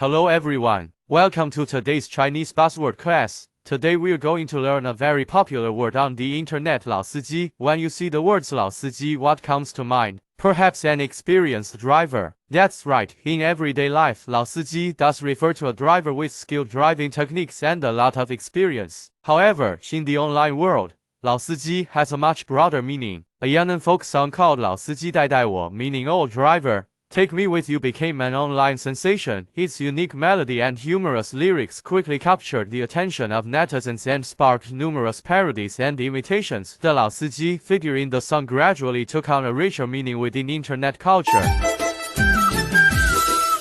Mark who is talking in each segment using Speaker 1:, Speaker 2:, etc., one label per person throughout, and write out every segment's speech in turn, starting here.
Speaker 1: Hello everyone, welcome to today's Chinese buzzword class. Today we're going to learn a very popular word on the internet, 老司机. When you see the words 老司机, what comes to mind? Perhaps an experienced driver. That's right, in everyday life, 老司机 does refer to a driver with skilled driving techniques and a lot of experience. However, in the online world, 老司机 has a much broader meaning. A young folk song called 老司机带带我, meaning old driver, Take Me With You became an online sensation. Its unique melody and humorous lyrics quickly captured the attention of netizens and sparked numerous parodies and imitations. The 老司机 figure in the song gradually took on a richer meaning within internet culture.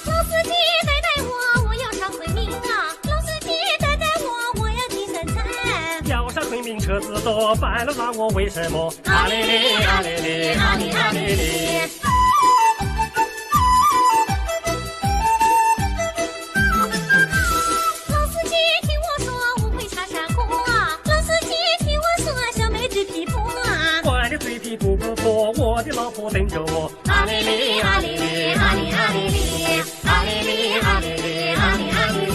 Speaker 2: 老司机带带我，我要上昆明啊！老司机带带我，我要进深圳。
Speaker 3: 要上昆明车子多，半路让我为什么？啊哩哩啊哩哩啊哩啊哩哩。我的老婆等着我，啊哩哩啊哩哩啊哩啊哩哩，啊哩哩啊哩哩啊哩啊哩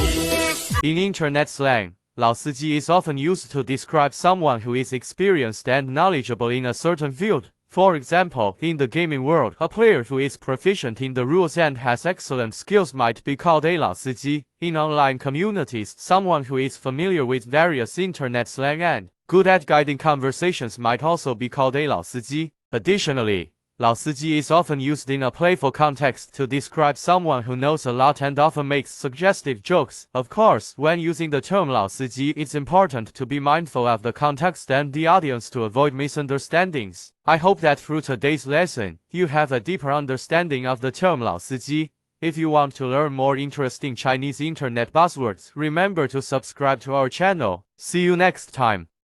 Speaker 3: 哩。
Speaker 1: In internet slang, 老司机 is often used to describe someone who is experienced and knowledgeable in a certain field. For example, in the gaming world, a player who is proficient in the rules and has excellent skills might be called a 老司机. In online communities, someone who is familiar with various internet slang and good at guiding conversations might also be called a 老司机. Additionally, 老司机 is often used in a playful context to describe someone who knows a lot and often makes suggestive jokes. Of course, when using the term 老司机, it's important to be mindful of the context and the audience to avoid misunderstandings. I hope that through today's lesson, you have a deeper understanding of the term 老司机. If you want to learn more interesting Chinese internet buzzwords, remember to subscribe to our channel. See you next time.